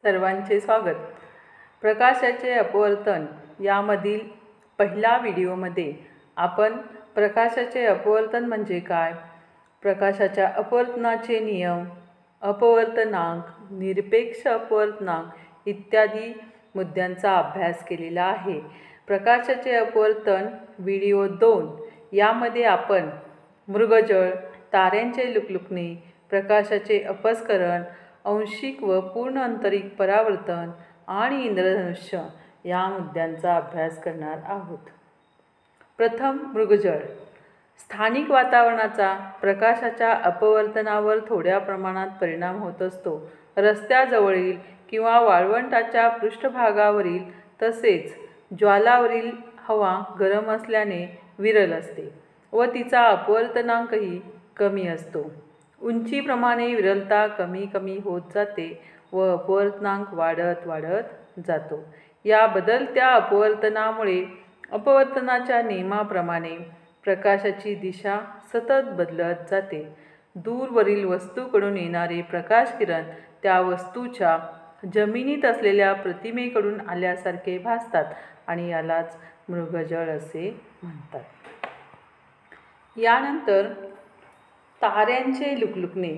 सर्वांचे स्वागत. प्रकाशाचे अपवर्तन यामधील पहिल्या व्हिडिओमध्ये आपण प्रकाशाचे अपवर्तन म्हणजे काय, प्रकाशाच्या अपवर्तनाचे नियम, अपवर्तनांक, निरपेक्ष अपवर्तनांक इत्यादी मुद्द्यांचा अभ्यास केलेला आहे. प्रकाशाचे अपवर्तन व्हिडिओ 2 यामध्ये आपण मृगजळ, ताऱ्यांचे लुकलुकणे, प्रकाशाचे अपस्करण, आंशिक व पूर्ण आंतरिक परावर्तन आणि इंद्रधनुष्य या मुद्द्यांचा अभ्यास करणार आहोत. प्रथम मृगजळ. स्थानिक वातावरणाचा प्रकाशाच्या अपवर्तनावर थोड्या प्रमाणात परिणाम होत असतो. रस्त्याजवळील किंवा वाळवंटाच्या पृष्ठभागावरील तसेच ज्वालावरील हवा गरम असल्याने विरल असते व तिचा अपवर्तनांकही कमी असतो. उंचीप्रमाणे विरलता कमी कमी होत जाते व अपवर्तनांक वाढत जातो. या बदलत्या अपवर्तनामुळे अपवर्तनाच्या नियमाप्रमाणे प्रकाशाची दिशा सतत बदलत जाते. दूरवरील वस्तूकडून येणारे प्रकाशकिरण त्या वस्तूच्या जमिनीत असलेल्या प्रतिमेकडून आल्यासारखे भासतात आणि यालाच मृगजळ असे म्हणतात. यानंतर ताऱ्यांचे लुकलुकणे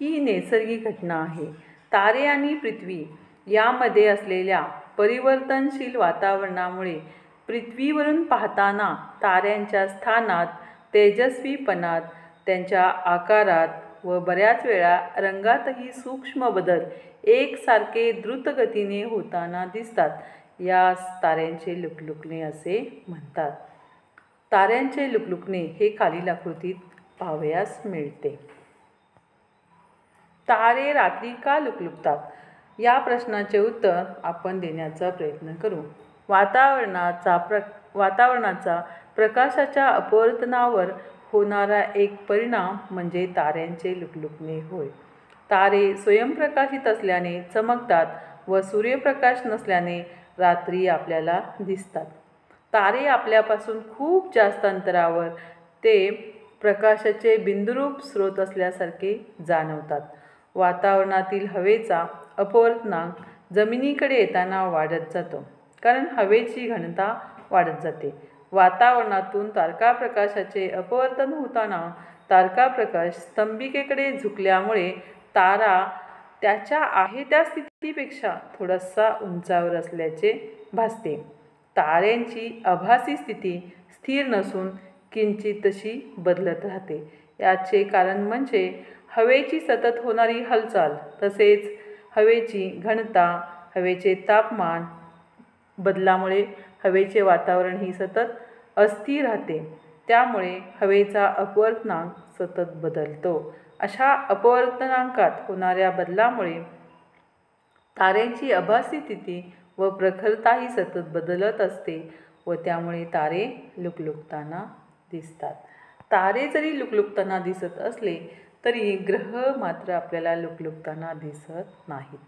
ही नैसर्गिक घटना आहे. तारे आणि पृथ्वी यामध्ये असलेल्या परिवर्तनशील वातावरणामुळे पृथ्वीवरून पाहताना ताऱ्यांच्या स्थानात, तेजस्वीपणात, त्यांच्या आकारात व बऱ्याच वेळा रंगातही सूक्ष्म बदल एकसारखे द्रुत गतीने होताना दिसतात. यास ताऱ्यांचे लुकलुकणे असे म्हणतात. ताऱ्यांचे लुकलुकणे हे खालील आकृतीत पाहावयास मिळते. तारे रात्री का लुकलुकतात या प्रश्नाचे उत्तर आपण देण्याचा प्रयत्न करू. वातावरणाचा प्रकाशाच्या अपवर्तनावर होणारा एक परिणाम म्हणजे ताऱ्यांचे लुकलुकणे होय. तारे स्वयंप्रकाशित असल्याने चमकतात व सूर्यप्रकाश नसल्याने रात्री आपल्याला दिसतात. तारे आपल्यापासून खूप जास्त अंतरावर ते प्रकाशाचे बिंदुरूप स्रोत असल्यासारखे जाणवतात. वातावरणातील हवेचा अपवर्तनांक जमिनीकडे येताना वाढत जातो, कारण हवेची घनता वाढत जाते. वातावरणातून तारकाप्रकाशाचे अपवर्तन होताना तारकाप्रकाश स्तंभिकेकडे झुकल्यामुळे तारा त्याच्या आहे त्या स्थितीपेक्षा थोडासा उंचावर असल्याचे भासते. ताऱ्यांची आभासी स्थिती स्थिर नसून किंचितशी बदलत राहते. याचे कारण म्हणजे हवेची सतत होणारी हालचाल तसेच हवेची घनता, हवेचे तापमान बदलामुळे हवेचे वातावरण ही सतत अस्थिर राहते. त्यामुळे हवेचा अपवर्तनांक सतत बदलतो. अशा अपवर्तनांकात होणाऱ्या बदलामुळे ताऱ्यांची आभासी स्थिती व प्रखरताही सतत बदलत असते व त्यामुळे तारे लुकलुकताना दिसतात. तारे जरी लुकलुकताना दिसत असले तरी ग्रह मात्र आपल्याला लुकलुकताना दिसत नाहीत.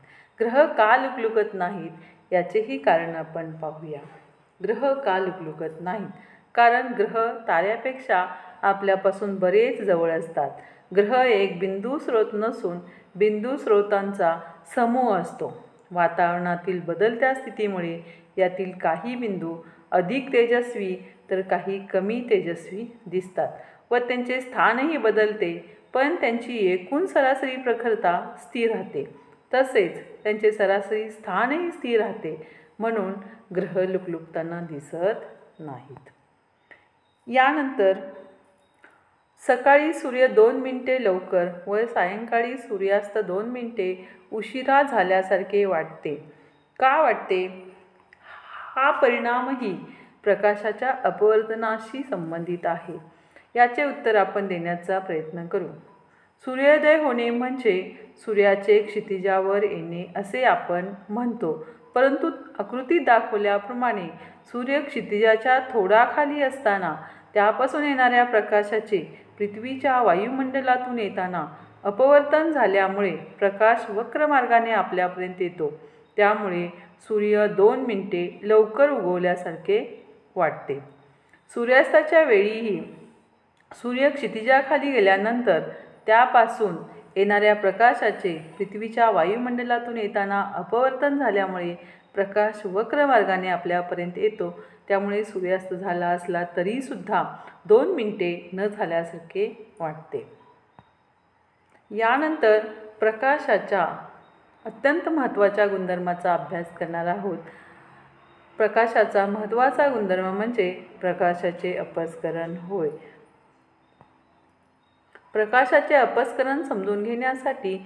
ग्रह का लुकलुकत नाहीत याचेही कारण आपण पाहूया. ग्रह का लुकलुकत नाहीत? कारण ग्रह ताऱ्यापेक्षा आपल्यापासून बरेच जवळ असतात. ग्रह एक बिंदू स्रोत नसून बिंदू स्रोतांचा समूह असतो. वातावरणातील बदलत्या स्थितीमुळे यातील काही बिंदू अधिक तेजस्वी तर काही कमी तेजस्वी दिसतात व त्यांचे स्थानही बदलते, पण त्यांची एकूण सरासरी प्रखरता स्थिर राहते. तसेच त्यांचे सरासरी स्थानही स्थिर राहते. म्हणून ग्रह लुकलुकताना दिसत नाहीत. यानंतर सकाळी सूर्य 2 मिनिटे लवकर व सायंकाळी सूर्यास्त 2 मिनिटे उशिरा झाल्यासारखे वाटते. का वाटते? हा परिणामही प्रकाशाच्या अपवर्तनाशी संबंधित आहे. याचे उत्तर आपण देण्याचा प्रयत्न करू. सूर्योदय होणे म्हणजे सूर्याचे क्षितिजावर येणे असे आपण म्हणतो, परंतु आकृतीत दाखवल्याप्रमाणे सूर्य क्षितिजाच्या थोडा खाली असताना त्यापासून येणाऱ्या प्रकाशाचे पृथ्वीच्या वायुमंडलातून येताना अपवर्तन झाल्यामुळे प्रकाश वक्र मार्गाने आपल्यापर्यंत येतो. त्यामुळे सूर्य 2 मिनिटे लवकर उगवल्यासारखे वाटते. सूर्यास्ताच्या वेळीही सूर्य क्षितिजाखाली गेल्यानंतर त्यापासून येणाऱ्या प्रकाशाचे पृथ्वीच्या वायुमंडलातून येताना अपवर्तन झाल्यामुळे प्रकाश वक्र मार्गाने आपल्यापर्यंत येतो. त्यामुळे सूर्यास्त झाला असला तरीसुद्धा 2 मिनिटे न झाल्यासारखे वाटते. यानंतर प्रकाशाच्या अत्यंत महत्त्वाच्या गुणधर्माचा अभ्यास करणार आहोत. प्रकाशाचा महत्त्वाचा गुणधर्म म्हणजे प्रकाशाचे अपस्करण होय. प्रकाशाचे अपस्करण समजून घेण्यासाठी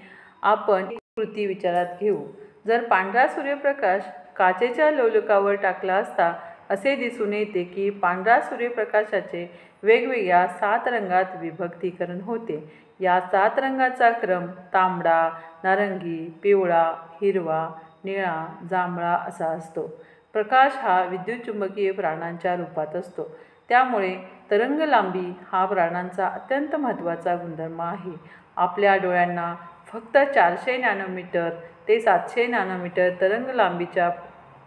आपण एक कृती विचारात घेऊ. जर पांढरा सूर्यप्रकाश काचेच्या लोलकावर टाकला असता असे दिसून येते की पांढरा सूर्यप्रकाशाचे वेगवेगळ्या 7 रंगात विभक्तीकरण होते. या 7 रंगाचा क्रम तांबडा, नारंगी, पिवळा, हिरवा, निळा, जांभळा असा असतो. प्रकाश हा विद्युतचुंबकीय प्राणांच्या रूपात असतो. त्यामुळे तरंगलांबी हा प्राणांचा अत्यंत महत्त्वाचा गुणधर्म आहे. आपल्या डोळ्यांना फक्त 400 नॅनोमीटर ते 700 नॅनोमीटर तरंगलांबीच्या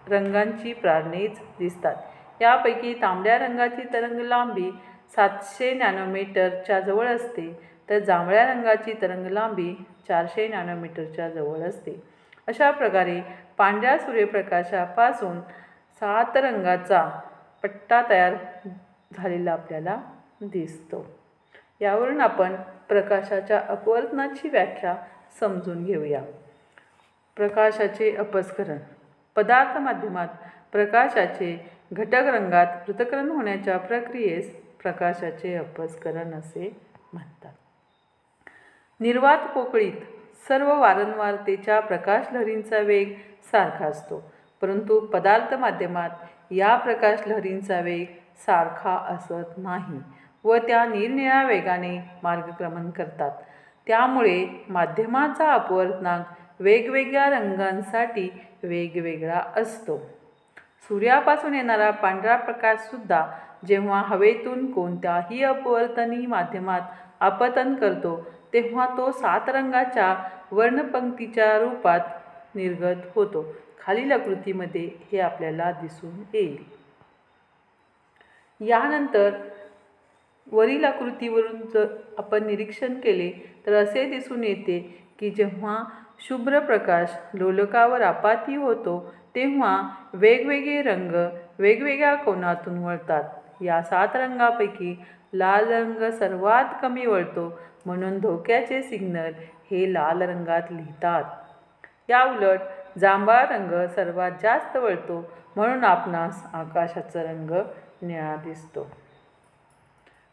रंगांची प्रारणेच दिसतात. यापैकी तांबड्या रंगाची तरंगलांबी 700 नॅनोमीटरच्या जवळ असते, तर जांभळ्या रंगाची तरंगलांबी 400 नॅनोमीटरच्या जवळ असते. अशा प्रकारे पांढऱ्या सूर्यप्रकाशापासून 7 रंगाचा पट्टा तयार झालेला आपल्याला दिसतो. यावरून आपण प्रकाशाच्या अपवर्तनाची व्याख्या समजून घेऊया. प्रकाशाचे अपस्करण. पदार्थ माध्यमात प्रकाशाचे घटक रंगात पृथक्करण होण्याच्या प्रक्रियेस प्रकाशाचे अपस्करण असे म्हणतात. निर्वात पोकळीत सर्व वारंवारतेच्या प्रकाशलहरींचा वेग सारखा असतो, परंतु पदार्थ माध्यमात या प्रकाशलहरींचा वेग सारखा असत नाही व त्या निरनिराळ्या वेगाने मार्गक्रमण करतात. त्यामुळे माध्यमाचा अपवर्तनांक वेगवेगळ्या रंगांसाठी वेगवेगळा असतो. सूर्यापासून येणारा पांढरा प्रकाशसुद्धा जेव्हा हवेतून कोणत्याही अपवर्तनी माध्यमात आपतन करतो तेव्हा तो 7 रंगाच्या वर्णपंक्तीच्या रूपात निर्गत होतो. खालील आकृतीमध्ये हे आपल्याला दिसून येईल. यानंतर वरील आकृतीवरून जर आपण निरीक्षण केले तर असे दिसून येते की जेव्हा शुभ्र प्रकाश लोलकावर आपाती होतो तेव्हा वेगवेगळे रंग वेगवेगळ्या कोनातून वळतात. या 7 रंगांपैकी लाल रंग सर्वात कमी वळतो, म्हणून धोक्याचे सिग्नल हे लाल रंगात लिहितात. याउलट जांभळा रंग सर्वात जास्त वळतो, म्हणून आपणास आकाशाचा रंग निळा दिसतो.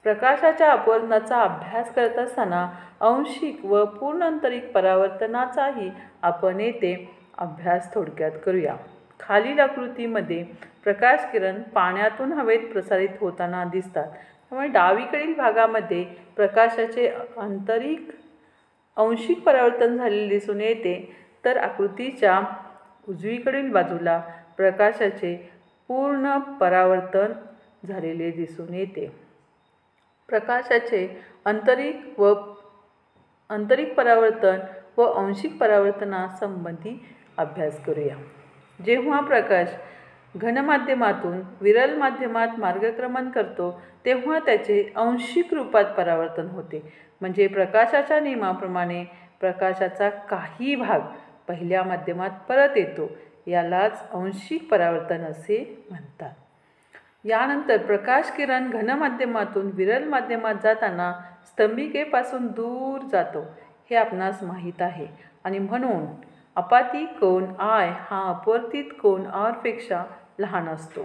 प्रकाशाच्या अपवर्तनाचा अभ्यास करत असताना आंशिक व पूर्ण आंतरिक परावर्तनाचाही आपण येथे अभ्यास थोडक्यात करूया. खालील आकृतीमध्ये प्रकाश किरण पाण्यातून हवेत प्रसारित होताना दिसतात. त्यामुळे डावीकडील भागामध्ये प्रकाशाचे आंशिक परावर्तन झालेले दिसून येते, तर आकृतीच्या उजवीकडील बाजूला प्रकाशाचे पूर्ण परावर्तन झालेले दिसून येते. प्रकाशाचे आंतरिक परावर्तन व आंशिक परावर्तनासंबंधी अभ्यास करूया. जेव्हा प्रकाश घनमाध्यमातून विरल माध्यमात मार्गक्रमण करतो तेव्हा त्याचे आंशिक रूपात परावर्तन होते. म्हणजे प्रकाशाच्या नियमाप्रमाणे प्रकाशाचा काही भाग पहिल्या माध्यमात परत येतो. यालाच आंशिक परावर्तन असे म्हणतात. यानंतर प्रकाश किरण घनमाध्यमातून विरल माध्यमात जाताना स्तंभिकेपासून दूर जातो हे आपणास माहीत आहे आणि म्हणून आपाती कोन I हा अपवर्तित कोन R पेक्षा लहान असतो.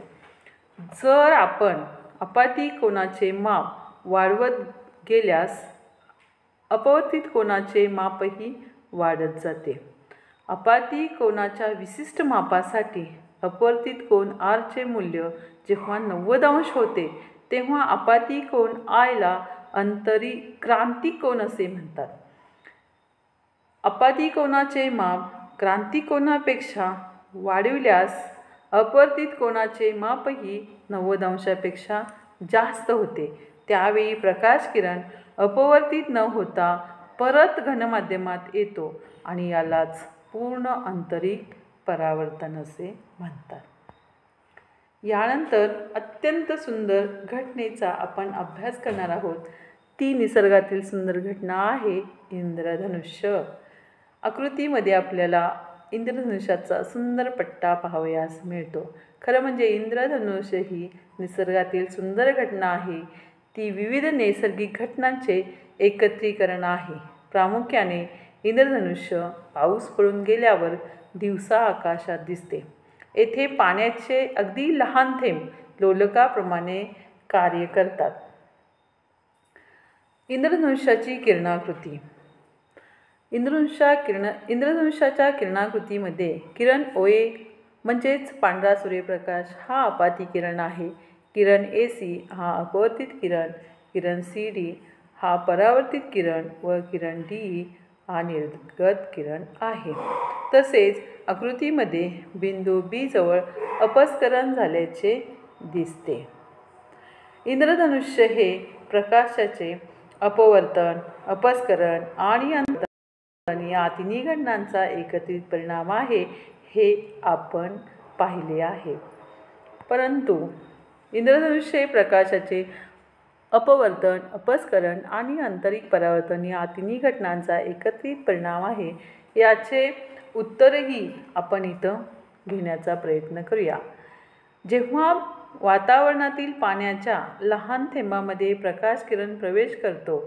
जर आपण आपाती कोनाचे माप वाढवत गेल्यास अपवर्तित कोनाचे मापही वाढत जाते. आपाती कोनाच्या विशिष्ट मापासाठी अपवर्तित कोन R चे मूल्य जेव्हा 90 अंश होते तेव्हा आपाती कोन I ला क्रांतिक कोन असे म्हणतात. आपाती कोनाचे माप क्रांतिक कोनापेक्षा वाढविल्यास अपवर्तित कोनाचे मापही 90 अंशापेक्षा जास्त होते. त्यावेळी प्रकाश किरण अपवर्तित न होता परत घनमाध्यमात येतो आणि यालाच पूर्ण आंतरिक परावर्तन असे म्हणतात. यानंतर अत्यंत सुंदर घटनेचा आपण अभ्यास करणार आहोत. ती निसर्गातील सुंदर घटना आहे इंद्रधनुष्य. आकृतीमध्ये आपल्याला इंद्रधनुष्याचा सुंदर पट्टा पाहावयास मिळतो. खरं म्हणजे इंद्रधनुष्य ही निसर्गातील सुंदर घटना आहे. ती विविध नैसर्गिक घटनांचे एकत्रीकरण आहे. प्रामुख्याने इंद्रधनुष्य पाऊस पडून गेल्यावर दिवसा आकाशात दिसते. येथे पाण्याचे अगदी लहान थेंब लोलकाप्रमाणे कार्य करतात. इंद्रधनुष्याची किरणाकृती. इंद्रधनुष्याच्या किरणाकृतीमध्ये किरण ओए म्हणजेच पांढरा सूर्यप्रकाश हा आपाती किरण आहे. किरण AC हा अपवर्तित किरण, किरण CD हा परावर्तित किरण व किरण DE हा निर्गत किरण आहे. तसेच आकृतीमध्ये बिंदू B जवळ अपस्करण झाल्याचे दिसते. इंद्रधनुष्य हे प्रकाशाचे अपवर्तन, अपस्करण आणि अंतर्गलन या तिन्ही घटनांचा एकत्रित परिणाम आहे हे आपण पाहिले आहे. परंतु इंद्रधनुष्य हे प्रकाशाचे अपवर्तन, अपस्करण आणि आंतरिक परावर्तन या तिन्ही घटनांचा एकत्रित परिणाम आहे. याचे उत्तरही आपण इथं घेण्याचा प्रयत्न करूया. जेव्हा वातावरणातील पाण्याच्या लहान थेंबामध्ये प्रकाश किरण प्रवेश करतो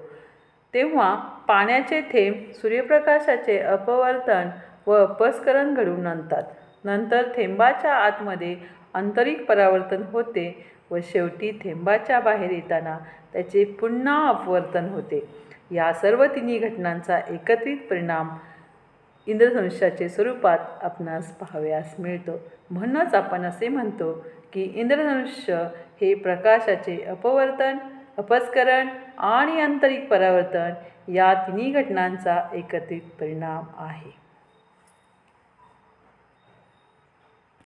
तेव्हा पाण्याचे थेंब सूर्यप्रकाशाचे अपवर्तन व अपस्करण घडवून आणतात. नंतर थेंबाच्या आतमध्ये आंतरिक परावर्तन होते व शेवटी थेंबाच्या बाहेर येताना त्याचे पुन्हा अपवर्तन होते. या सर्व तिन्ही घटनांचा एकत्रित परिणाम इंद्रधनुष्याचे स्वरूपात आपणास पाहावयास मिळतो. म्हणूनच आपण असे म्हणतो की इंद्रधनुष्य हे प्रकाशाचे अपवर्तन, अपस्करण आणि आंतरिक परावर्तन या तिन्ही घटनांचा एकत्रित परिणाम आहे.